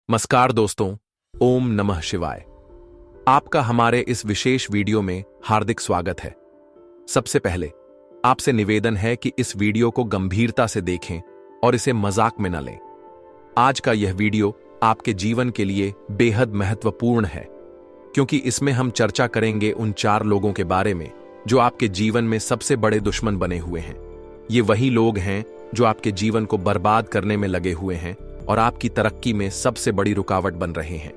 नमस्कार दोस्तों, ओम नमः शिवाय। आपका हमारे इस विशेष वीडियो में हार्दिक स्वागत है। सबसे पहले आपसे निवेदन है कि इस वीडियो को गंभीरता से देखें और इसे मजाक में न लें। आज का यह वीडियो आपके जीवन के लिए बेहद महत्वपूर्ण है, क्योंकि इसमें हम चर्चा करेंगे उन 4 लोगों के बारे में जो आपके जीवन में सबसे बड़े दुश्मन बने हुए हैं। ये वही लोग हैं जो आपके जीवन को बर्बाद करने में लगे हुए हैं और आपकी तरक्की में सबसे बड़ी रुकावट बन रहे हैं।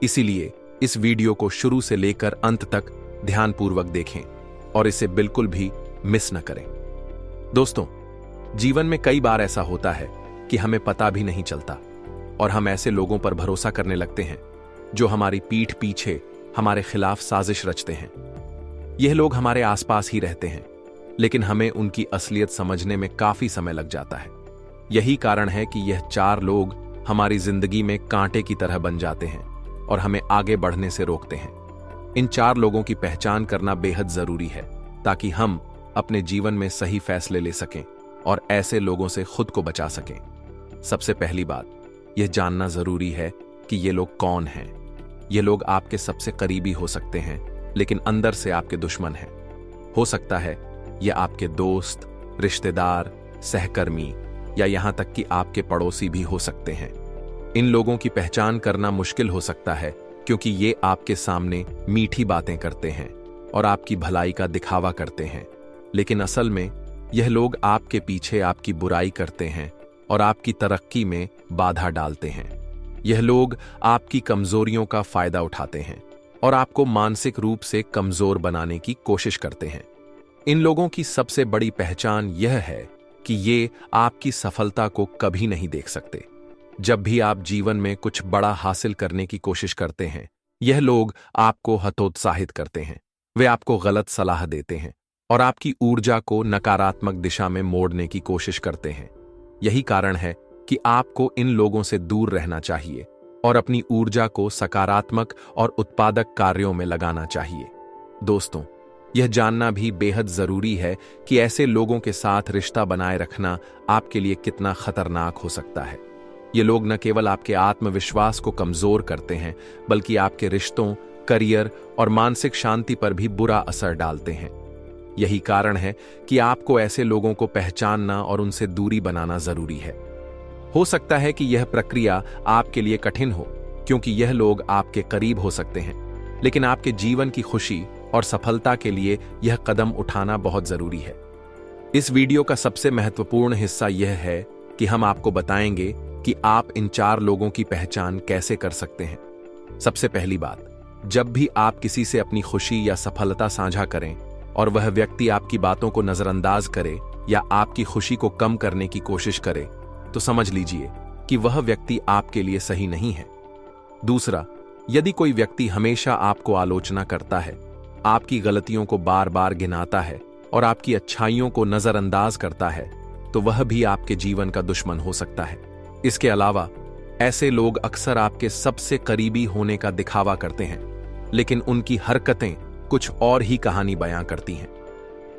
इसीलिए इस वीडियो को शुरू से लेकर अंत तक ध्यानपूर्वक देखें और इसे बिल्कुल भी मिस न करें। दोस्तों, जीवन में कई बार ऐसा होता है कि हमें पता भी नहीं चलता और हम ऐसे लोगों पर भरोसा करने लगते हैं जो हमारी पीठ पीछे हमारे खिलाफ साजिश रचते हैं। यह लोग हमारे आसपास ही रहते हैं, लेकिन हमें उनकी असलियत समझने में काफी समय लग जाता है। यही कारण है कि यह 4 लोग हमारी जिंदगी में कांटे की तरह बन जाते हैं और हमें आगे बढ़ने से रोकते हैं। इन 4 लोगों की पहचान करना बेहद जरूरी है ताकि हम अपने जीवन में सही फैसले ले सकें और ऐसे लोगों से खुद को बचा सकें। सबसे पहली बात, यह जानना जरूरी है कि ये लोग कौन हैं। ये लोग आपके सबसे करीबी हो सकते हैं, लेकिन अंदर से आपके दुश्मन हैं। हो सकता है ये आपके दोस्त, रिश्तेदार, सहकर्मी या यहां तक कि आपके पड़ोसी भी हो सकते हैं। इन लोगों की पहचान करना मुश्किल हो सकता है, क्योंकि ये आपके सामने मीठी बातें करते हैं और आपकी भलाई का दिखावा करते हैं, लेकिन असल में यह लोग आपके पीछे आपकी बुराई करते हैं और आपकी तरक्की में बाधा डालते हैं। यह लोग आपकी कमजोरियों का फायदा उठाते हैं और आपको मानसिक रूप से कमजोर बनाने की कोशिश करते हैं। इन लोगों की सबसे बड़ी पहचान यह है कि ये आपकी सफलता को कभी नहीं देख सकते। जब भी आप जीवन में कुछ बड़ा हासिल करने की कोशिश करते हैं, यह लोग आपको हतोत्साहित करते हैं। वे आपको गलत सलाह देते हैं और आपकी ऊर्जा को नकारात्मक दिशा में मोड़ने की कोशिश करते हैं। यही कारण है कि आपको इन लोगों से दूर रहना चाहिए और अपनी ऊर्जा को सकारात्मक और उत्पादक कार्यों में लगाना चाहिए। दोस्तों, यह जानना भी बेहद जरूरी है कि ऐसे लोगों के साथ रिश्ता बनाए रखना आपके लिए कितना खतरनाक हो सकता है। ये लोग न केवल आपके आत्मविश्वास को कमजोर करते हैं, बल्कि आपके रिश्तों, करियर और मानसिक शांति पर भी बुरा असर डालते हैं। यही कारण है कि आपको ऐसे लोगों को पहचानना और उनसे दूरी बनाना जरूरी है। हो सकता है कि यह प्रक्रिया आपके लिए कठिन हो, क्योंकि यह लोग आपके करीब हो सकते हैं, लेकिन आपके जीवन की खुशी और सफलता के लिए यह कदम उठाना बहुत जरूरी है। इस वीडियो का सबसे महत्वपूर्ण हिस्सा यह है कि हम आपको बताएंगे कि आप इन 4 लोगों की पहचान कैसे कर सकते हैं। सबसे पहली बात, जब भी आप किसी से अपनी खुशी या सफलता साझा करें और वह व्यक्ति आपकी बातों को नजरअंदाज करे या आपकी खुशी को कम करने की कोशिश करे, तो समझ लीजिए कि वह व्यक्ति आपके लिए सही नहीं है। दूसरा, यदि कोई व्यक्ति हमेशा आपको आलोचना करता है, आपकी गलतियों को बार बार गिनाता है और आपकी अच्छाइयों को नजरअंदाज करता है, तो वह भी आपके जीवन का दुश्मन हो सकता है। इसके अलावा ऐसे लोग अक्सर आपके सबसे करीबी होने का दिखावा करते हैं, लेकिन उनकी हरकतें कुछ और ही कहानी बयां करती हैं।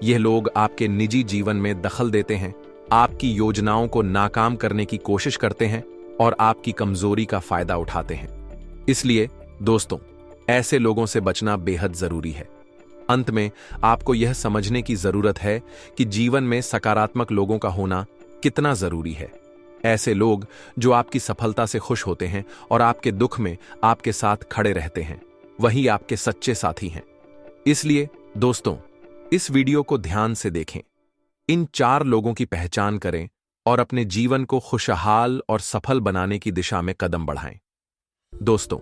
यह लोग आपके निजी जीवन में दखल देते हैं, आपकी योजनाओं को नाकाम करने की कोशिश करते हैं और आपकी कमजोरी का फायदा उठाते हैं। इसलिए दोस्तों, ऐसे लोगों से बचना बेहद जरूरी है। अंत में आपको यह समझने की जरूरत है कि जीवन में सकारात्मक लोगों का होना कितना जरूरी है। ऐसे लोग जो आपकी सफलता से खुश होते हैं और आपके दुख में आपके साथ खड़े रहते हैं, वही आपके सच्चे साथी हैं। इसलिए दोस्तों, इस वीडियो को ध्यान से देखें, इन 4 लोगों की पहचान करें और अपने जीवन को खुशहाल और सफल बनाने की दिशा में कदम बढ़ाएं। दोस्तों,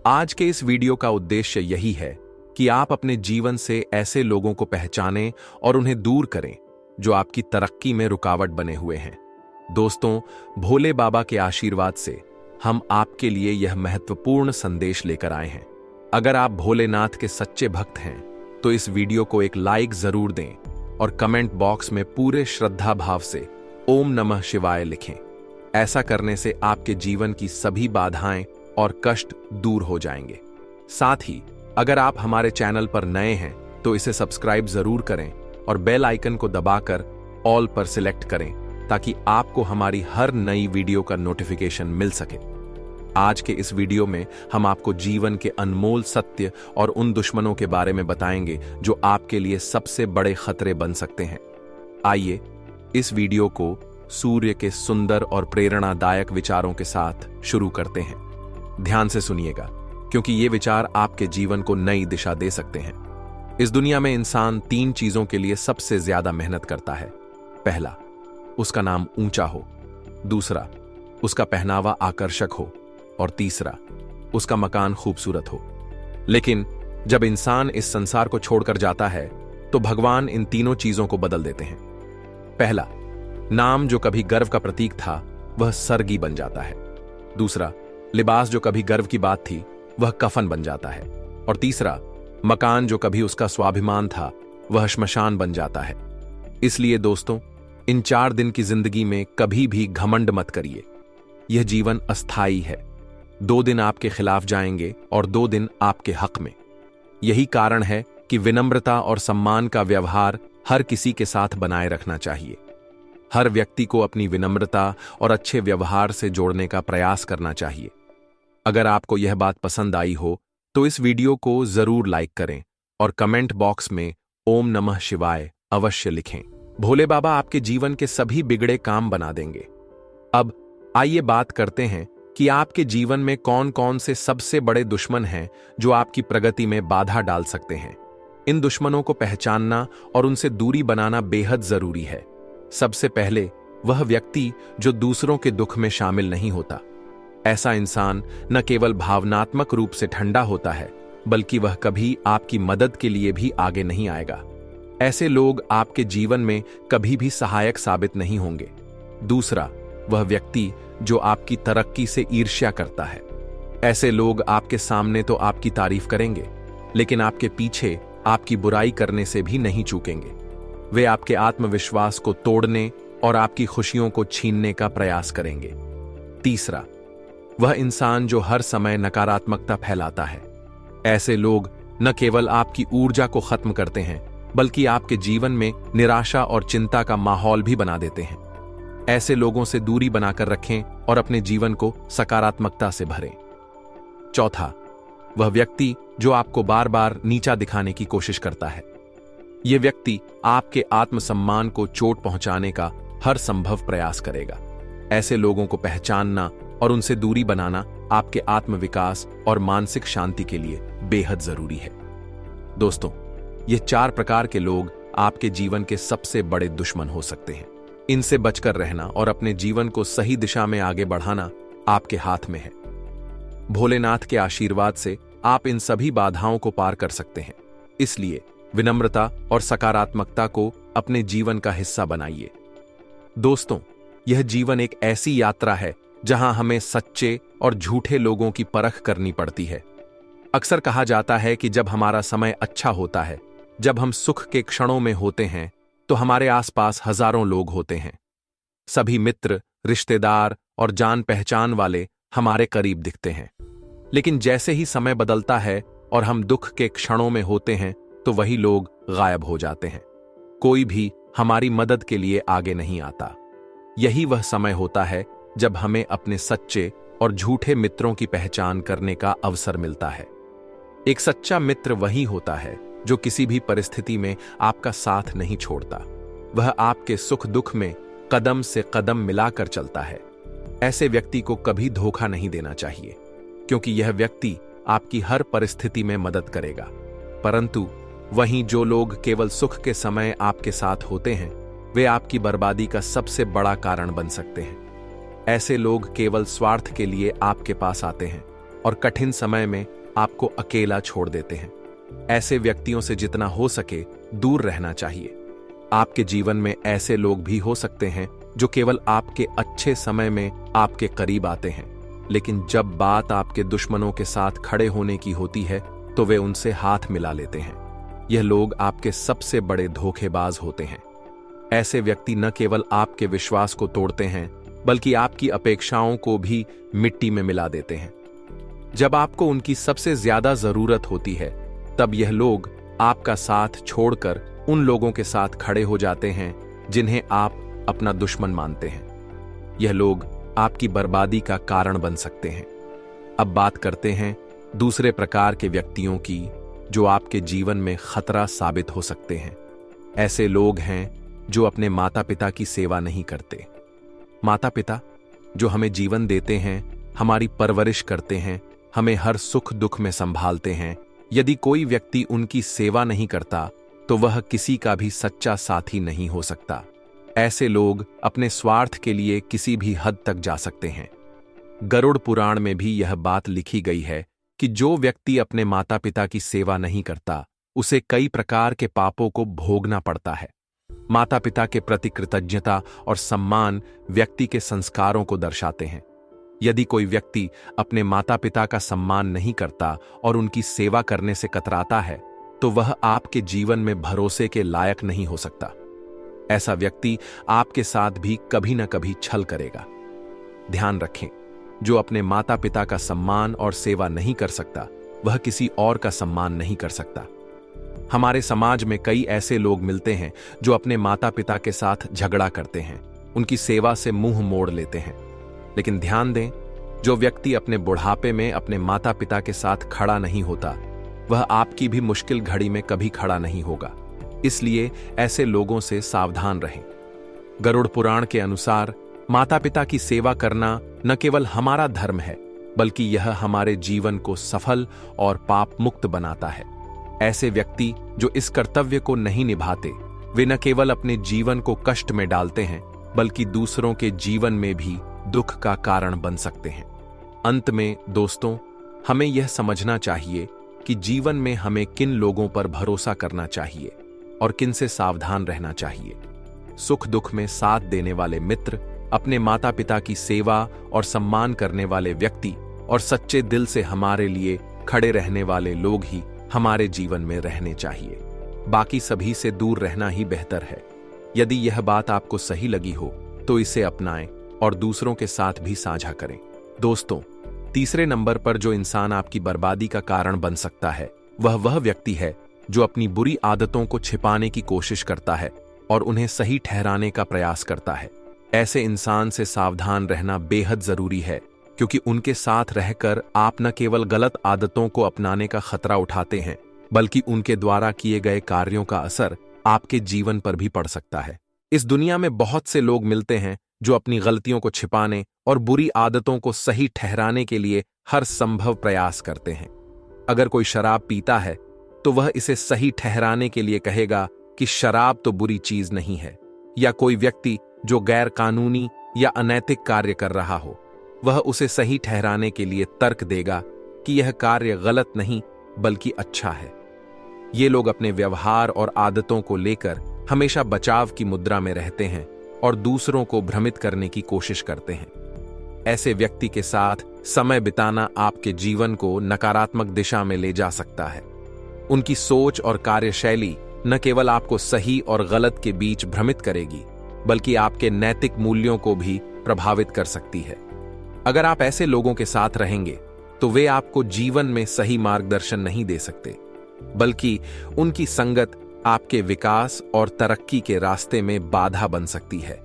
आज के इस वीडियो का उद्देश्य यही है कि आप अपने जीवन से ऐसे लोगों को पहचानें और उन्हें दूर करें जो आपकी तरक्की में रुकावट बने हुए हैं। दोस्तों, भोले बाबा के आशीर्वाद से हम आपके लिए यह महत्वपूर्ण संदेश लेकर आए हैं। अगर आप भोलेनाथ के सच्चे भक्त हैं, तो इस वीडियो को एक लाइक जरूर दें और कमेंट बॉक्स में पूरे श्रद्धा भाव से ओम नमः शिवाय लिखें। ऐसा करने से आपके जीवन की सभी बाधाएं और कष्ट दूर हो जाएंगे। साथ ही अगर आप हमारे चैनल पर नए हैं, तो इसे सब्सक्राइब जरूर करें और बेल आइकन को दबाकर ऑल पर सिलेक्ट करें, ताकि आपको हमारी हर नई वीडियो का नोटिफिकेशन मिल सके। आज के इस वीडियो में हम आपको जीवन के अनमोल सत्य और उन दुश्मनों के बारे में बताएंगे जो आपके लिए सबसे बड़े खतरे बन सकते हैं। आइए इस वीडियो को सूर्य के सुंदर और प्रेरणादायक विचारों के साथ शुरू करते हैं। ध्यान से सुनिएगा, क्योंकि ये विचार आपके जीवन को नई दिशा दे सकते हैं। इस दुनिया में इंसान 3 चीजों के लिए सबसे ज्यादा मेहनत करता है। पहला, उसका नाम ऊंचा हो। दूसरा, उसका पहनावा आकर्षक हो। और तीसरा, उसका मकान खूबसूरत हो। लेकिन जब इंसान इस संसार को छोड़कर जाता है तो भगवान इन तीनों चीजों को बदल देते हैं। पहला, नाम जो कभी गर्व का प्रतीक था वह सरगी बन जाता है। दूसरा, लिबास जो कभी गर्व की बात थी वह कफन बन जाता है। और तीसरा, मकान जो कभी उसका स्वाभिमान था वह श्मशान बन जाता है। इसलिए दोस्तों, इन 4 दिन की जिंदगी में कभी भी घमंड मत करिए। यह जीवन अस्थाई है। 2 दिन आपके खिलाफ जाएंगे और 2 दिन आपके हक में। यही कारण है कि विनम्रता और सम्मान का व्यवहार हर किसी के साथ बनाए रखना चाहिए। हर व्यक्ति को अपनी विनम्रता और अच्छे व्यवहार से जोड़ने का प्रयास करना चाहिए। अगर आपको यह बात पसंद आई हो तो इस वीडियो को जरूर लाइक करें और कमेंट बॉक्स में ओम नमः शिवाय अवश्य लिखें। भोले बाबा आपके जीवन के सभी बिगड़े काम बना देंगे। अब आइए बात करते हैं कि आपके जीवन में कौन कौन से सबसे बड़े दुश्मन हैं जो आपकी प्रगति में बाधा डाल सकते हैं। इन दुश्मनों को पहचानना और उनसे दूरी बनाना बेहद जरूरी है। सबसे पहले, वह व्यक्ति जो दूसरों के दुख में शामिल नहीं होता। ऐसा इंसान न केवल भावनात्मक रूप से ठंडा होता है, बल्कि वह कभी आपकी मदद के लिए भी आगे नहीं आएगा। ऐसे लोग आपके जीवन में कभी भी सहायक साबित नहीं होंगे। दूसरा, वह व्यक्ति जो आपकी तरक्की से ईर्ष्या करता है। ऐसे लोग आपके सामने तो आपकी तारीफ करेंगे, लेकिन आपके पीछे आपकी बुराई करने से भी नहीं चूकेंगे। वे आपके आत्मविश्वास को तोड़ने और आपकी खुशियों को छीनने का प्रयास करेंगे। तीसरा, वह इंसान जो हर समय नकारात्मकता फैलाता है। ऐसे लोग न केवल आपकी ऊर्जा को खत्म करते हैं, बल्कि आपके जीवन में निराशा और चिंता का माहौल भी बना देते हैं। ऐसे लोगों से दूरी बनाकर रखें और अपने जीवन को सकारात्मकता से भरें। चौथा, वह व्यक्ति जो आपको बार बार नीचा दिखाने की कोशिश करता है। यह व्यक्ति आपके आत्मसम्मान को चोट पहुंचाने का हर संभव प्रयास करेगा। ऐसे लोगों को पहचानना और उनसे दूरी बनाना आपके आत्मविकास और मानसिक शांति के लिए बेहद जरूरी है। दोस्तों, ये 4 प्रकार के लोग आपके जीवन के सबसे बड़े दुश्मन हो सकते हैं। इनसे बचकर रहना और अपने जीवन को सही दिशा में आगे बढ़ाना आपके हाथ में है। भोलेनाथ के आशीर्वाद से आप इन सभी बाधाओं को पार कर सकते हैं। इसलिए विनम्रता और सकारात्मकता को अपने जीवन का हिस्सा बनाइए। दोस्तों, यह जीवन एक ऐसी यात्रा है जहां हमें सच्चे और झूठे लोगों की परख करनी पड़ती है। अक्सर कहा जाता है कि जब हमारा समय अच्छा होता है, जब हम सुख के क्षणों में होते हैं, तो हमारे आसपास हजारों लोग होते हैं। सभी मित्र, रिश्तेदार और जान पहचान वाले हमारे करीब दिखते हैं। लेकिन जैसे ही समय बदलता है और हम दुख के क्षणों में होते हैं, तो वही लोग गायब हो जाते हैं। कोई भी हमारी मदद के लिए आगे नहीं आता। यही वह समय होता है जब हमें अपने सच्चे और झूठे मित्रों की पहचान करने का अवसर मिलता है। एक सच्चा मित्र वही होता है जो किसी भी परिस्थिति में आपका साथ नहीं छोड़ता। वह आपके सुख दुख में कदम से कदम मिलाकर चलता है। ऐसे व्यक्ति को कभी धोखा नहीं देना चाहिए, क्योंकि यह व्यक्ति आपकी हर परिस्थिति में मदद करेगा। परंतु वहीं जो लोग केवल सुख के समय आपके साथ होते हैं, वे आपकी बर्बादी का सबसे बड़ा कारण बन सकते हैं। ऐसे लोग केवल स्वार्थ के लिए आपके पास आते हैं और कठिन समय में आपको अकेला छोड़ देते हैं। ऐसे व्यक्तियों से जितना हो सके दूर रहना चाहिए। आपके जीवन में ऐसे लोग भी हो सकते हैं जो केवल आपके अच्छे समय में आपके करीब आते हैं, लेकिन जब बात आपके दुश्मनों के साथ खड़े होने की होती है तो वे उनसे हाथ मिला लेते हैं। यह लोग आपके सबसे बड़े धोखेबाज होते हैं। ऐसे व्यक्ति न केवल आपके विश्वास को तोड़ते हैं, बल्कि आपकी अपेक्षाओं को भी मिट्टी में मिला देते हैं। जब आपको उनकी सबसे ज्यादा जरूरत होती है, तब यह लोग आपका साथ छोड़कर उन लोगों के साथ खड़े हो जाते हैं जिन्हें आप अपना दुश्मन मानते हैं। यह लोग आपकी बर्बादी का कारण बन सकते हैं। अब बात करते हैं दूसरे प्रकार के व्यक्तियों की जो आपके जीवन में खतरा साबित हो सकते हैं। ऐसे लोग हैं जो अपने माता पिता की सेवा नहीं करते। माता पिता जो हमें जीवन देते हैं, हमारी परवरिश करते हैं, हमें हर सुख दुख में संभालते हैं, यदि कोई व्यक्ति उनकी सेवा नहीं करता तो वह किसी का भी सच्चा साथी नहीं हो सकता। ऐसे लोग अपने स्वार्थ के लिए किसी भी हद तक जा सकते हैं। गरुड़ पुराण में भी यह बात लिखी गई है कि जो व्यक्ति अपने माता पिता की सेवा नहीं करता उसे कई प्रकार के पापों को भोगना पड़ता है। माता पिता के प्रति कृतज्ञता और सम्मान व्यक्ति के संस्कारों को दर्शाते हैं। यदि कोई व्यक्ति अपने माता पिता का सम्मान नहीं करता और उनकी सेवा करने से कतराता है तो वह आपके जीवन में भरोसे के लायक नहीं हो सकता। ऐसा व्यक्ति आपके साथ भी कभी न कभी छल करेगा। ध्यान रखें, जो अपने माता पिता का सम्मान और सेवा नहीं कर सकता वह किसी और का सम्मान नहीं कर सकता। हमारे समाज में कई ऐसे लोग मिलते हैं जो अपने माता पिता के साथ झगड़ा करते हैं, उनकी सेवा से मुंह मोड़ लेते हैं। लेकिन ध्यान दें, जो व्यक्ति अपने बुढ़ापे में अपने माता पिता के साथ खड़ा नहीं होता वह आपकी भी मुश्किल घड़ी में कभी खड़ा नहीं होगा। इसलिए ऐसे लोगों से सावधान रहें। गरुड़ पुराण के अनुसार माता पिता की सेवा करना न केवल हमारा धर्म है बल्कि यह हमारे जीवन को सफल और पाप मुक्त बनाता है। ऐसे व्यक्ति जो इस कर्तव्य को नहीं निभाते वे न केवल अपने जीवन को कष्ट में डालते हैं बल्कि दूसरों के जीवन में भी दुख का कारण बन सकते हैं। अंत में दोस्तों, हमें यह समझना चाहिए कि जीवन में हमें किन लोगों पर भरोसा करना चाहिए और किन से सावधान रहना चाहिए। सुख दुख में साथ देने वाले मित्र, अपने माता पिता की सेवा और सम्मान करने वाले व्यक्ति और सच्चे दिल से हमारे लिए खड़े रहने वाले लोग ही हमारे जीवन में रहने चाहिए। बाकी सभी से दूर रहना ही बेहतर है। यदि यह बात आपको सही लगी हो तो इसे अपनाएं और दूसरों के साथ भी साझा करें। दोस्तों, तीसरे नंबर पर जो इंसान आपकी बर्बादी का कारण बन सकता है वह व्यक्ति है जो अपनी बुरी आदतों को छिपाने की कोशिश करता है और उन्हें सही ठहराने का प्रयास करता है। ऐसे इंसान से सावधान रहना बेहद जरूरी है क्योंकि उनके साथ रहकर आप न केवल गलत आदतों को अपनाने का खतरा उठाते हैं बल्कि उनके द्वारा किए गए कार्यों का असर आपके जीवन पर भी पड़ सकता है। इस दुनिया में बहुत से लोग मिलते हैं जो अपनी गलतियों को छिपाने और बुरी आदतों को सही ठहराने के लिए हर संभव प्रयास करते हैं। अगर कोई शराब पीता है तो वह इसे सही ठहराने के लिए कहेगा कि शराब तो बुरी चीज नहीं है, या कोई व्यक्ति जो गैर कानूनी या अनैतिक कार्य कर रहा हो वह उसे सही ठहराने के लिए तर्क देगा कि यह कार्य गलत नहीं बल्कि अच्छा है। ये लोग अपने व्यवहार और आदतों को लेकर हमेशा बचाव की मुद्रा में रहते हैं और दूसरों को भ्रमित करने की कोशिश करते हैं। ऐसे व्यक्ति के साथ समय बिताना आपके जीवन को नकारात्मक दिशा में ले जा सकता है। उनकी सोच और कार्यशैली न केवल आपको सही और गलत के बीच भ्रमित करेगी बल्कि आपके नैतिक मूल्यों को भी प्रभावित कर सकती है। अगर आप ऐसे लोगों के साथ रहेंगे तो वे आपको जीवन में सही मार्गदर्शन नहीं दे सकते बल्कि उनकी संगत आपके विकास और तरक्की के रास्ते में बाधा बन सकती है।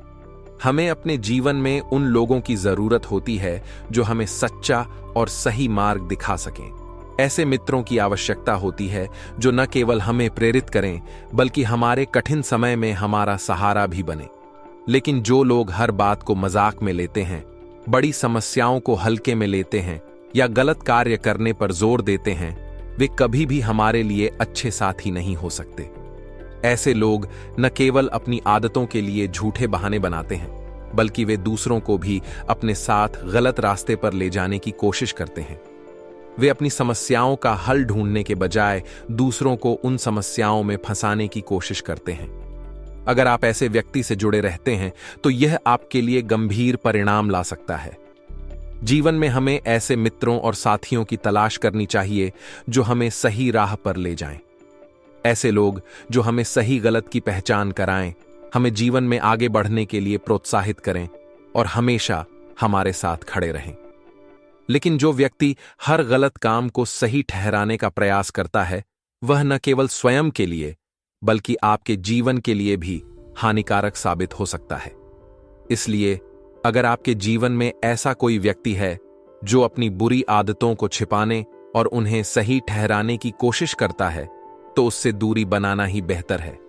हमें अपने जीवन में उन लोगों की जरूरत होती है जो हमें सच्चा और सही मार्ग दिखा सकें। ऐसे मित्रों की आवश्यकता होती है जो न केवल हमें प्रेरित करें बल्कि हमारे कठिन समय में हमारा सहारा भी बने। लेकिन जो लोग हर बात को मजाक में लेते हैं, बड़ी समस्याओं को हल्के में लेते हैं या गलत कार्य करने पर जोर देते हैं, वे कभी भी हमारे लिए अच्छे साथी नहीं हो सकते। ऐसे लोग न केवल अपनी आदतों के लिए झूठे बहाने बनाते हैं बल्कि वे दूसरों को भी अपने साथ गलत रास्ते पर ले जाने की कोशिश करते हैं। वे अपनी समस्याओं का हल ढूंढने के बजाय दूसरों को उन समस्याओं में फंसाने की कोशिश करते हैं। अगर आप ऐसे व्यक्ति से जुड़े रहते हैं तो यह आपके लिए गंभीर परिणाम ला सकता है। जीवन में हमें ऐसे मित्रों और साथियों की तलाश करनी चाहिए जो हमें सही राह पर ले जाएं। ऐसे लोग जो हमें सही गलत की पहचान कराएं, हमें जीवन में आगे बढ़ने के लिए प्रोत्साहित करें और हमेशा हमारे साथ खड़े रहें। लेकिन जो व्यक्ति हर गलत काम को सही ठहराने का प्रयास करता है वह न केवल स्वयं के लिए बल्कि आपके जीवन के लिए भी हानिकारक साबित हो सकता है। इसलिए अगर आपके जीवन में ऐसा कोई व्यक्ति है जो अपनी बुरी आदतों को छिपाने और उन्हें सही ठहराने की कोशिश करता है, तो उससे दूरी बनाना ही बेहतर है।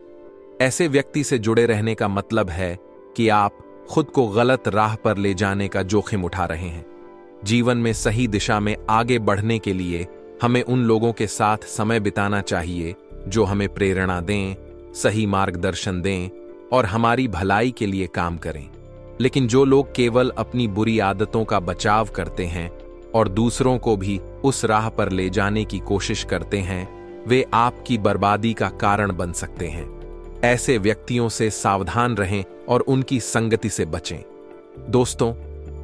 ऐसे व्यक्ति से जुड़े रहने का मतलब है कि आप खुद को गलत राह पर ले जाने का जोखिम उठा रहे हैं। जीवन में सही दिशा में आगे बढ़ने के लिए हमें उन लोगों के साथ समय बिताना चाहिए जो हमें प्रेरणा दें, सही मार्गदर्शन दें और हमारी भलाई के लिए काम करें। लेकिन जो लोग केवल अपनी बुरी आदतों का बचाव करते हैं और दूसरों को भी उस राह पर ले जाने की कोशिश करते हैं, वे आपकी बर्बादी का कारण बन सकते हैं। ऐसे व्यक्तियों से सावधान रहें और उनकी संगति से बचें। दोस्तों,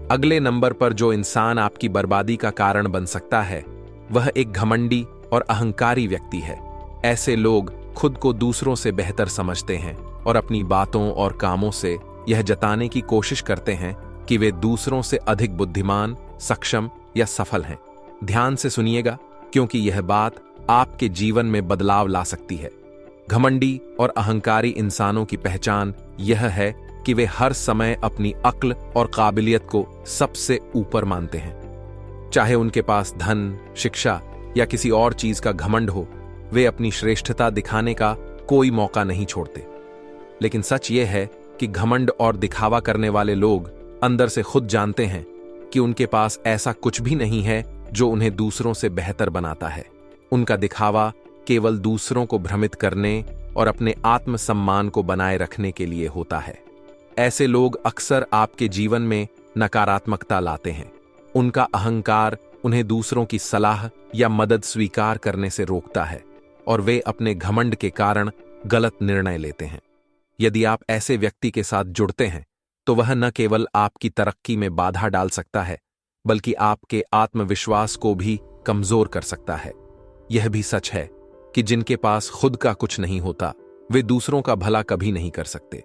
अगले नंबर पर जो इंसान आपकी बर्बादी का कारण बन सकता है, वह एक घमंडी और अहंकारी व्यक्ति है। ऐसे लोग खुद को दूसरों से बेहतर समझते हैं और अपनी बातों और कामों से यह जताने की कोशिश करते हैं कि वे दूसरों से अधिक बुद्धिमान, सक्षम या सफल हैं। ध्यान से सुनिएगा, क्योंकि यह बात आपके जीवन में बदलाव ला सकती है। घमंडी और अहंकारी इंसानों की पहचान यह है कि वे हर समय अपनी अक्ल और काबिलियत को सबसे ऊपर मानते हैं। चाहे उनके पास धन, शिक्षा या किसी और चीज का घमंड हो, वे अपनी श्रेष्ठता दिखाने का कोई मौका नहीं छोड़ते। लेकिन सच यह है कि घमंड और दिखावा करने वाले लोग अंदर से खुद जानते हैं कि उनके पास ऐसा कुछ भी नहीं है जो उन्हें दूसरों से बेहतर बनाता है। उनका दिखावा केवल दूसरों को भ्रमित करने और अपने आत्मसम्मान को बनाए रखने के लिए होता है। ऐसे लोग अक्सर आपके जीवन में नकारात्मकता लाते हैं। उनका अहंकार उन्हें दूसरों की सलाह या मदद स्वीकार करने से रोकता है और वे अपने घमंड के कारण गलत निर्णय लेते हैं। यदि आप ऐसे व्यक्ति के साथ जुड़ते हैं, तो वह न केवल आपकी तरक्की में बाधा डाल सकता है, बल्कि आपके आत्मविश्वास को भी कमजोर कर सकता है। यह भी सच है कि जिनके पास खुद का कुछ नहीं होता, वे दूसरों का भला कभी नहीं कर सकते।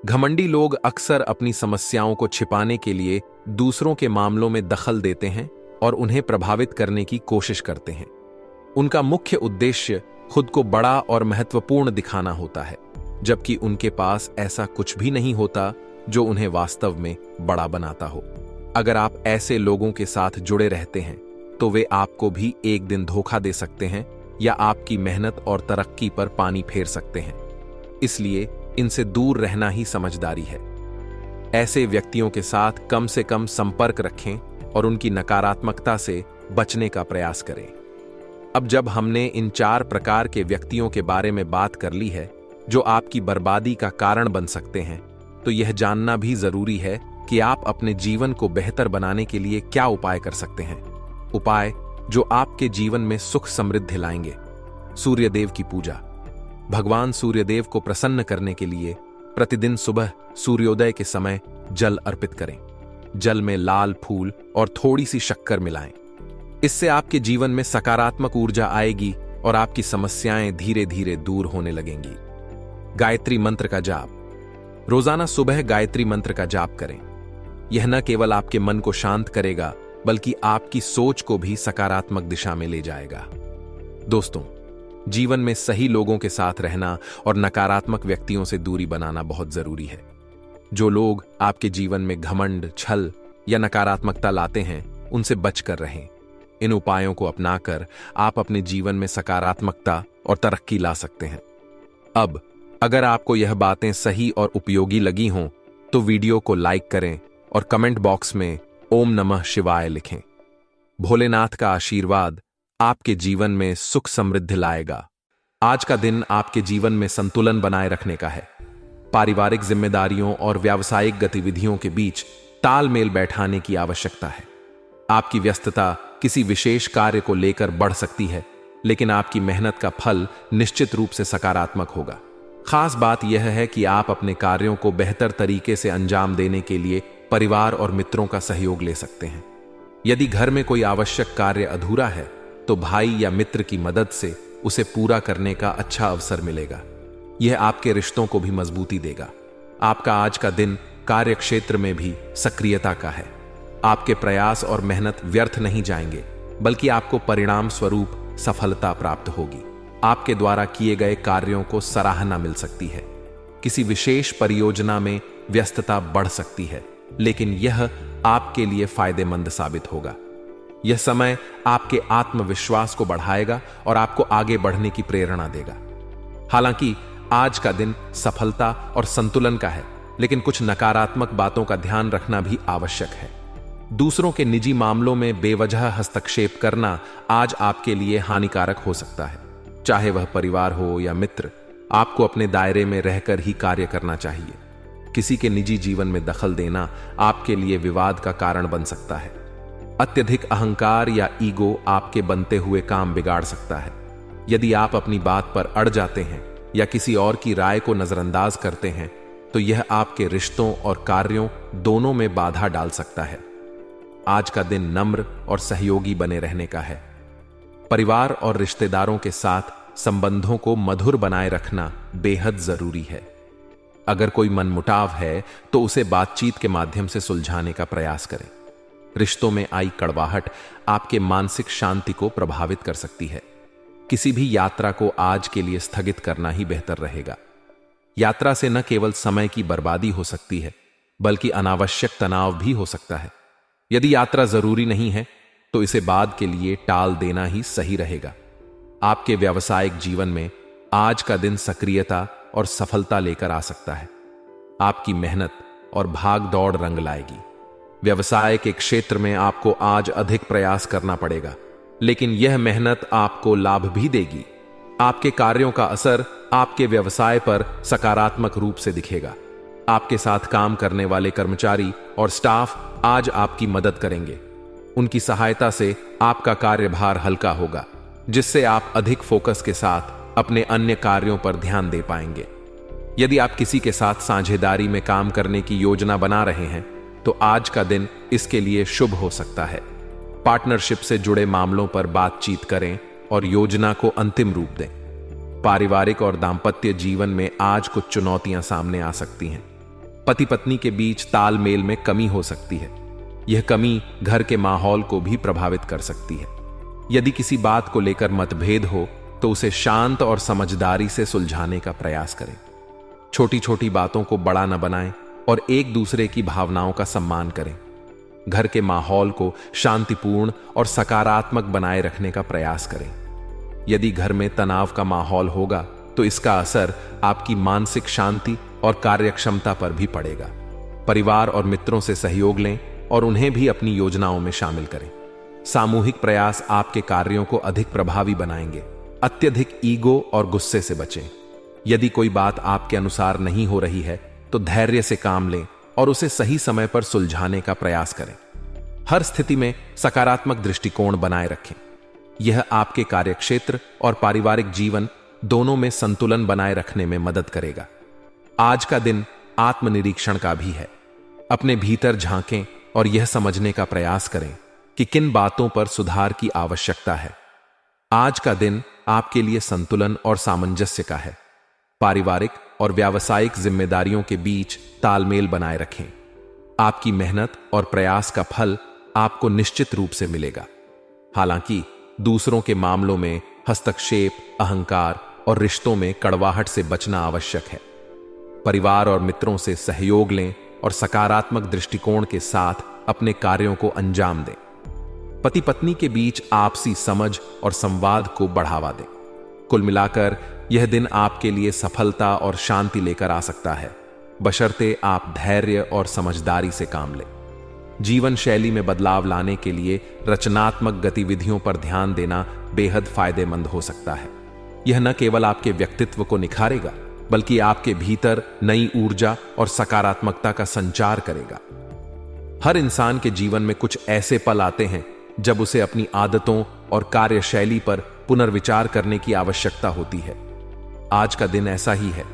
घमंडी लोग अक्सर अपनी समस्याओं को छिपाने के लिए दूसरों के मामलों में दखल देते हैं और उन्हें प्रभावित करने की कोशिश करते हैं। उनका मुख्य उद्देश्य खुद को बड़ा और महत्वपूर्ण दिखाना होता है, जबकि उनके पास ऐसा कुछ भी नहीं होता जो उन्हें वास्तव में बड़ा बनाता हो। अगर आप ऐसे लोगों के साथ जुड़े रहते हैं, तो वे आपको भी एक दिन धोखा दे सकते हैं या आपकी मेहनत और तरक्की पर पानी फेर सकते हैं। इसलिए इनसे दूर रहना ही समझदारी है। ऐसे व्यक्तियों के साथ कम से कम संपर्क रखें और उनकी नकारात्मकता से बचने का प्रयास करें। अब जब हमने इन 4 प्रकार के व्यक्तियों के बारे में बात कर ली है जो आपकी बर्बादी का कारण बन सकते हैं, तो यह जानना भी जरूरी है कि आप अपने जीवन को बेहतर बनाने के लिए क्या उपाय कर सकते हैं। उपाय जो आपके जीवन में सुख समृद्धि लाएंगे। सूर्यदेव की पूजा। भगवान सूर्यदेव को प्रसन्न करने के लिए प्रतिदिन सुबह सूर्योदय के समय जल अर्पित करें। जल में लाल फूल और थोड़ी सी शक्कर मिलाएं। इससे आपके जीवन में सकारात्मक ऊर्जा आएगी और आपकी समस्याएं धीरे धीरे दूर होने लगेंगी। गायत्री मंत्र का जाप। रोजाना सुबह गायत्री मंत्र का जाप करें। यह न केवल आपके मन को शांत करेगा, बल्कि आपकी सोच को भी सकारात्मक दिशा में ले जाएगा। दोस्तों, जीवन में सही लोगों के साथ रहना और नकारात्मक व्यक्तियों से दूरी बनाना बहुत जरूरी है। जो लोग आपके जीवन में घमंड, छल या नकारात्मकता लाते हैं, उनसे बचकर रहें। इन उपायों को अपनाकर आप अपने जीवन में सकारात्मकता और तरक्की ला सकते हैं। अब अगर आपको यह बातें सही और उपयोगी लगी हों, तो वीडियो को लाइक करें और कमेंट बॉक्स में ओम नमः शिवाय लिखें। भोलेनाथ का आशीर्वाद आपके जीवन में सुख समृद्धि लाएगा। आज का दिन आपके जीवन में संतुलन बनाए रखने का है। पारिवारिक जिम्मेदारियों और व्यावसायिक गतिविधियों के बीच तालमेल बैठाने की आवश्यकता है। आपकी व्यस्तता किसी विशेष कार्य को लेकर बढ़ सकती है, लेकिन आपकी मेहनत का फल निश्चित रूप से सकारात्मक होगा। खास बात यह है कि आप अपने कार्यों को बेहतर तरीके से अंजाम देने के लिए परिवार और मित्रों का सहयोग ले सकते हैं। यदि घर में कोई आवश्यक कार्य अधूरा है, तो भाई या मित्र की मदद से उसे पूरा करने का अच्छा अवसर मिलेगा। यह आपके रिश्तों को भी मजबूती देगा। आपका आज का दिन कार्य क्षेत्र में भी सक्रियता का है। आपके प्रयास और मेहनत व्यर्थ नहीं जाएंगे, बल्कि आपको परिणाम स्वरूप सफलता प्राप्त होगी। आपके द्वारा किए गए कार्यों को सराहना मिल सकती है। किसी विशेष परियोजना में व्यस्तता बढ़ सकती है, लेकिन यह आपके लिए फायदेमंद साबित होगा। यह समय आपके आत्मविश्वास को बढ़ाएगा और आपको आगे बढ़ने की प्रेरणा देगा। हालांकि आज का दिन सफलता और संतुलन का है, लेकिन कुछ नकारात्मक बातों का ध्यान रखना भी आवश्यक है। दूसरों के निजी मामलों में बेवजह हस्तक्षेप करना आज आपके लिए हानिकारक हो सकता है। चाहे वह परिवार हो या मित्र, आपको अपने दायरे में रहकर ही कार्य करना चाहिए। किसी के निजी जीवन में दखल देना आपके लिए विवाद का कारण बन सकता है। अत्यधिक अहंकार या ईगो आपके बनते हुए काम बिगाड़ सकता है। यदि आप अपनी बात पर अड़ जाते हैं या किसी और की राय को नजरअंदाज करते हैं, तो यह आपके रिश्तों और कार्यों दोनों में बाधा डाल सकता है। आज का दिन नम्र और सहयोगी बने रहने का है। परिवार और रिश्तेदारों के साथ संबंधों को मधुर बनाए रखना बेहद जरूरी है। अगर कोई मनमुटाव है तो उसे बातचीत के माध्यम से सुलझाने का प्रयास करें। रिश्तों में आई कड़वाहट आपके मानसिक शांति को प्रभावित कर सकती है। किसी भी यात्रा को आज के लिए स्थगित करना ही बेहतर रहेगा। यात्रा से न केवल समय की बर्बादी हो सकती है, बल्कि अनावश्यक तनाव भी हो सकता है। यदि यात्रा जरूरी नहीं है तो इसे बाद के लिए टाल देना ही सही रहेगा। आपके व्यावसायिक जीवन में आज का दिन सक्रियता और सफलता लेकर आ सकता है। आपकी मेहनत और भाग दौड़ रंग लाएगी। व्यवसाय के क्षेत्र में आपको आज अधिक प्रयास करना पड़ेगा, लेकिन यह मेहनत आपको लाभ भी देगी। आपके कार्यों का असर आपके व्यवसाय पर सकारात्मक रूप से दिखेगा। आपके साथ काम करने वाले कर्मचारी और स्टाफ आज आपकी मदद करेंगे। उनकी सहायता से आपका कार्यभार हल्का होगा, जिससे आप अधिक फोकस के साथ अपने अन्य कार्यों पर ध्यान दे पाएंगे। यदि आप किसी के साथ साझेदारी में काम करने की योजना बना रहे हैं, तो आज का दिन इसके लिए शुभ हो सकता है। पार्टनरशिप से जुड़े मामलों पर बातचीत करें और योजना को अंतिम रूप दें। पारिवारिक और दांपत्य जीवन में आज कुछ चुनौतियां सामने आ सकती हैं। पति पत्नी के बीच तालमेल में कमी हो सकती है। यह कमी घर के माहौल को भी प्रभावित कर सकती है। यदि किसी बात को लेकर मतभेद हो तो उसे शांत और समझदारी से सुलझाने का प्रयास करें। छोटी छोटी बातों को बड़ा न बनाएं और एक दूसरे की भावनाओं का सम्मान करें। घर के माहौल को शांतिपूर्ण और सकारात्मक बनाए रखने का प्रयास करें। यदि घर में तनाव का माहौल होगा तो इसका असर आपकी मानसिक शांति और कार्यक्षमता पर भी पड़ेगा। परिवार और मित्रों से सहयोग लें और उन्हें भी अपनी योजनाओं में शामिल करें। सामूहिक प्रयास आपके कार्यों को अधिक प्रभावी बनाएंगे। अत्यधिक ईगो और गुस्से से बचें। यदि कोई बात आपके अनुसार नहीं हो रही है तो धैर्य से काम लें और उसे सही समय पर सुलझाने का प्रयास करें। हर स्थिति में सकारात्मक दृष्टिकोण बनाए रखें। यह आपके कार्यक्षेत्र और पारिवारिक जीवन दोनों में संतुलन बनाए रखने में मदद करेगा। आज का दिन आत्मनिरीक्षण का भी है। अपने भीतर झांकें और यह समझने का प्रयास करें कि किन बातों पर सुधार की आवश्यकता है। आज का दिन आपके लिए संतुलन और सामंजस्य का है। पारिवारिक और व्यावसायिक जिम्मेदारियों के बीच तालमेल बनाए रखें। आपकी मेहनत और प्रयास का फल आपको निश्चित रूप से मिलेगा। हालांकि दूसरों के मामलों में हस्तक्षेप, अहंकार और रिश्तों में कड़वाहट से बचना आवश्यक है। परिवार और मित्रों से सहयोग लें और सकारात्मक दृष्टिकोण के साथ अपने कार्यों को अंजाम दें। पति पत्नी के बीच आपसी समझ और संवाद को बढ़ावा दें। कुल मिलाकर यह दिन आपके लिए सफलता और शांति लेकर आ सकता है, बशर्ते आप धैर्य और समझदारी से काम लें। जीवन शैली में बदलाव लाने के लिए रचनात्मक गतिविधियों पर ध्यान देना बेहद फायदेमंद हो सकता है। यह न केवल आपके व्यक्तित्व को निखारेगा, बल्कि आपके भीतर नई ऊर्जा और सकारात्मकता का संचार करेगा। हर इंसान के जीवन में कुछ ऐसे पल आते हैं जब उसे अपनी आदतों और कार्यशैली पर पुनर्विचार करने की आवश्यकता होती है। आज का दिन ऐसा ही है।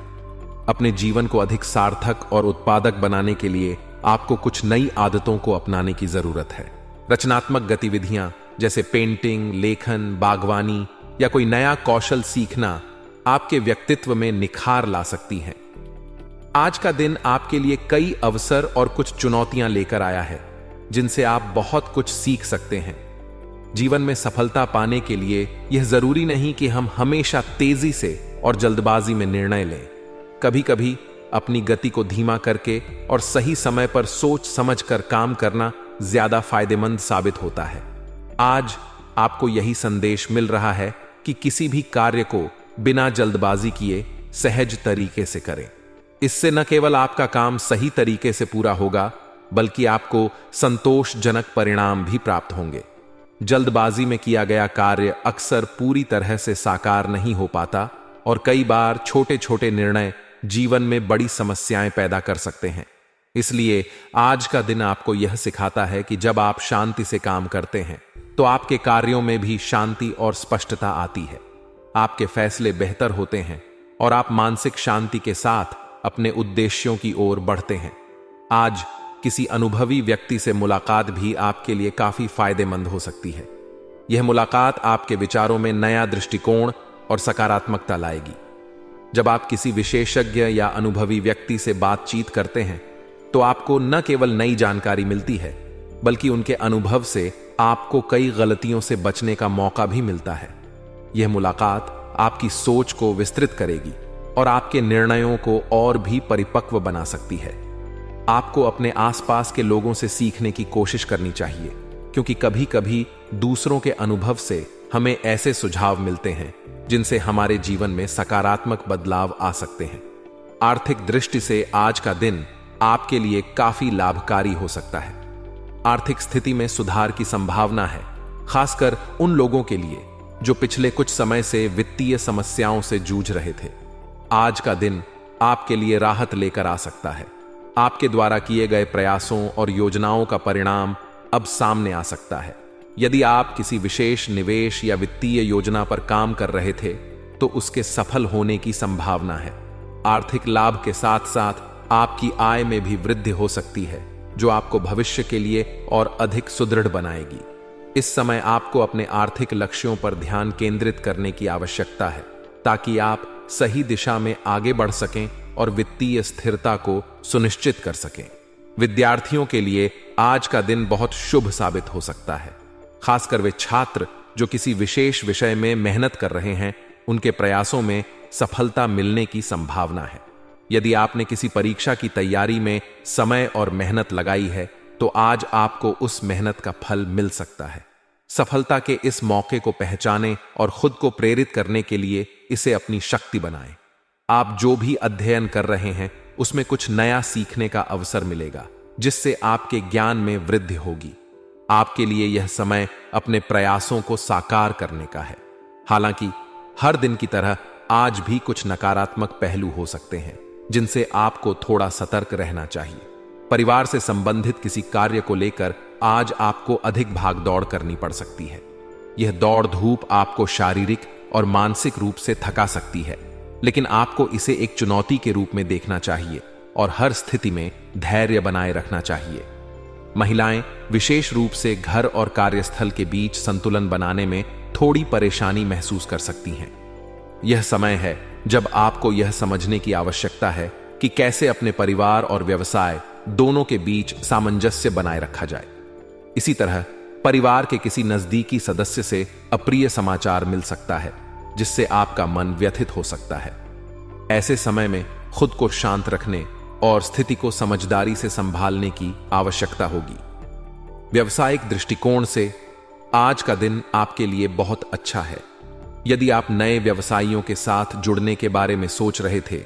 अपने जीवन को अधिक सार्थक और उत्पादक बनाने के लिए आपको कुछ नई आदतों को अपनाने की जरूरत है। रचनात्मक गतिविधियां जैसे पेंटिंग, लेखन, बागवानी या कोई नया कौशल सीखना आपके व्यक्तित्व में निखार ला सकती हैं। आज का दिन आपके लिए कई अवसर और कुछ चुनौतियां लेकर आया है, जिनसे आप बहुत कुछ सीख सकते हैं। जीवन में सफलता पाने के लिए यह जरूरी नहीं कि हम हमेशा तेजी से और जल्दबाजी में निर्णय लें। कभी कभी अपनी गति को धीमा करके और सही समय पर सोच समझ कर काम करना ज्यादा फायदेमंद साबित होता है। आज आपको यही संदेश मिल रहा है कि किसी भी कार्य को बिना जल्दबाजी किए सहज तरीके से करें। इससे न केवल आपका काम सही तरीके से पूरा होगा, बल्कि आपको संतोषजनक परिणाम भी प्राप्त होंगे। जल्दबाजी में किया गया कार्य अक्सर पूरी तरह से साकार नहीं हो पाता और कई बार छोटे छोटे निर्णय जीवन में बड़ी समस्याएं पैदा कर सकते हैं। इसलिए आज का दिन आपको यह सिखाता है कि जब आप शांति से काम करते हैं तो आपके कार्यों में भी शांति और स्पष्टता आती है। आपके फैसले बेहतर होते हैं और आप मानसिक शांति के साथ अपने उद्देश्यों की ओर बढ़ते हैं। आज किसी अनुभवी व्यक्ति से मुलाकात भी आपके लिए काफी फायदेमंद हो सकती है। यह मुलाकात आपके विचारों में नया दृष्टिकोण और सकारात्मकता लाएगी। जब आप किसी विशेषज्ञ या अनुभवी व्यक्ति से बातचीत करते हैं तो आपको न केवल नई जानकारी मिलती है, बल्कि उनके अनुभव से आपको कई गलतियों से बचने का मौका भी मिलता है। यह मुलाकात आपकी सोच को विस्तृत करेगी और आपके निर्णयों को और भी परिपक्व बना सकती है। आपको अपने आसपास के लोगों से सीखने की कोशिश करनी चाहिए, क्योंकि कभी कभी दूसरों के अनुभव से हमें ऐसे सुझाव मिलते हैं जिनसे हमारे जीवन में सकारात्मक बदलाव आ सकते हैं। आर्थिक दृष्टि से आज का दिन आपके लिए काफी लाभकारी हो सकता है। आर्थिक स्थिति में सुधार की संभावना है, खासकर उन लोगों के लिए जो पिछले कुछ समय से वित्तीय समस्याओं से जूझ रहे थे। आज का दिन आपके लिए राहत लेकर आ सकता है। आपके द्वारा किए गए प्रयासों और योजनाओं का परिणाम अब सामने आ सकता है। यदि आप किसी विशेष निवेश या वित्तीय योजना पर काम कर रहे थे तो उसके सफल होने की संभावना है। आर्थिक लाभ के साथ साथ आपकी आय में भी वृद्धि हो सकती है, जो आपको भविष्य के लिए और अधिक सुदृढ़ बनाएगी। इस समय आपको अपने आर्थिक लक्ष्यों पर ध्यान केंद्रित करने की आवश्यकता है, ताकि आप सही दिशा में आगे बढ़ सकें और वित्तीय स्थिरता को सुनिश्चित कर सकें। विद्यार्थियों के लिए आज का दिन बहुत शुभ साबित हो सकता है, खासकर वे छात्र जो किसी विशेष विषय में मेहनत कर रहे हैं। उनके प्रयासों में सफलता मिलने की संभावना है। यदि आपने किसी परीक्षा की तैयारी में समय और मेहनत लगाई है तो आज आपको उस मेहनत का फल मिल सकता है। सफलता के इस मौके को पहचानें और खुद को प्रेरित करने के लिए इसे अपनी शक्ति बनाएं। आप जो भी अध्ययन कर रहे हैं उसमें कुछ नया सीखने का अवसर मिलेगा, जिससे आपके ज्ञान में वृद्धि होगी। आपके लिए यह समय अपने प्रयासों को साकार करने का है। हालांकि हर दिन की तरह आज भी कुछ नकारात्मक पहलू हो सकते हैं, जिनसे आपको थोड़ा सतर्क रहना चाहिए। परिवार से संबंधित किसी कार्य को लेकर आज आपको अधिक भागदौड़ करनी पड़ सकती है। यह दौड़ धूप आपको शारीरिक और मानसिक रूप से थका सकती है, लेकिन आपको इसे एक चुनौती के रूप में देखना चाहिए और हर स्थिति में धैर्य बनाए रखना चाहिए। महिलाएं विशेष रूप से घर और कार्यस्थल के बीच संतुलन बनाने में थोड़ी परेशानी महसूस कर सकती हैं। यह समय है जब आपको यह समझने की आवश्यकता है कि कैसे अपने परिवार और व्यवसाय दोनों के बीच सामंजस्य बनाए रखा जाए। इसी तरह परिवार के किसी नजदीकी सदस्य से अप्रिय समाचार मिल सकता है, जिससे आपका मन व्यथित हो सकता है। ऐसे समय में खुद को शांत रखने और स्थिति को समझदारी से संभालने की आवश्यकता होगी। व्यवसायिक दृष्टिकोण से आज का दिन आपके लिए बहुत अच्छा है। यदि आप नए व्यवसायियों के साथ जुड़ने के बारे में सोच रहे थे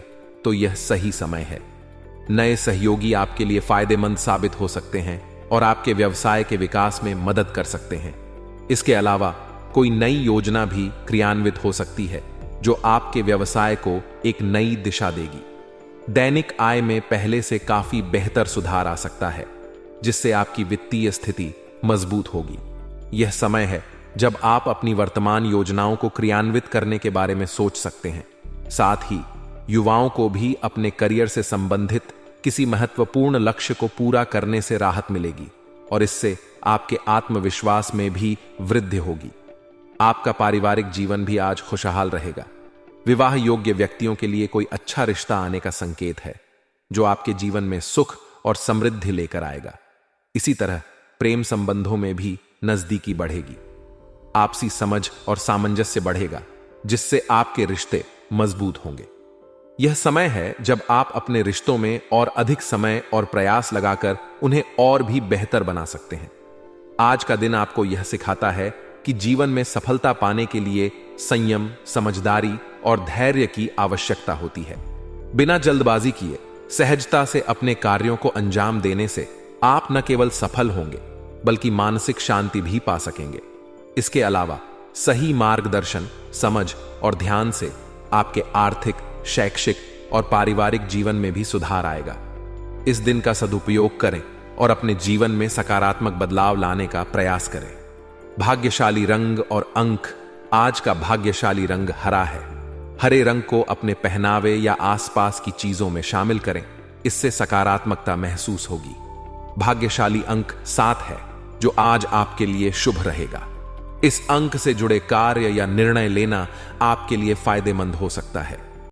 तो यह सही समय है। नए सहयोगी आपके लिए फायदेमंद साबित हो सकते हैं और आपके व्यवसाय के विकास में मदद कर सकते हैं। इसके अलावा कोई नई योजना भी क्रियान्वित हो सकती है जो आपके व्यवसाय को एक नई दिशा देगी। दैनिक आय में पहले से काफी बेहतर सुधार आ सकता है, जिससे आपकी वित्तीय स्थिति मजबूत होगी। यह समय है जब आप अपनी वर्तमान योजनाओं को क्रियान्वित करने के बारे में सोच सकते हैं। साथ ही युवाओं को भी अपने करियर से संबंधित किसी महत्वपूर्ण लक्ष्य को पूरा करने से राहत मिलेगी और इससे आपके आत्मविश्वास में भी वृद्धि होगी। आपका पारिवारिक जीवन भी आज खुशहाल रहेगा। विवाह योग्य व्यक्तियों के लिए कोई अच्छा रिश्ता आने का संकेत है, जो आपके जीवन में सुख और समृद्धि लेकर आएगा। इसी तरह प्रेम संबंधों में भी नजदीकी बढ़ेगी। आपसी समझ और सामंजस्य बढ़ेगा, जिससे आपके रिश्ते मजबूत होंगे। यह समय है जब आप अपने रिश्तों में और अधिक समय और प्रयास लगाकर उन्हें और भी बेहतर बना सकते हैं। आज का दिन आपको यह सिखाता है कि जीवन में सफलता पाने के लिए संयम, समझदारी और धैर्य की आवश्यकता होती है। बिना जल्दबाजी किए सहजता से अपने कार्यों को अंजाम देने से आप न केवल सफल होंगे बल्कि मानसिक शांति भी पा सकेंगे। इसके अलावा सही मार्गदर्शन, समझ और ध्यान से आपके आर्थिक, शैक्षिक और पारिवारिक जीवन में भी सुधार आएगा। इस दिन का सदुपयोग करें और अपने जीवन में सकारात्मक बदलाव लाने का प्रयास करें। भाग्यशाली रंग और अंक। आज का भाग्यशाली रंग हरा है। हरे रंग को अपने पहनावे या आसपास की चीजों में शामिल करें, इससे सकारात्मकता महसूस होगी। भाग्यशाली अंक 7 है, जो आज आपके लिए शुभ रहेगा। इस अंक से जुड़े कार्य या निर्णय लेना आपके लिए फायदेमंद हो सकता है।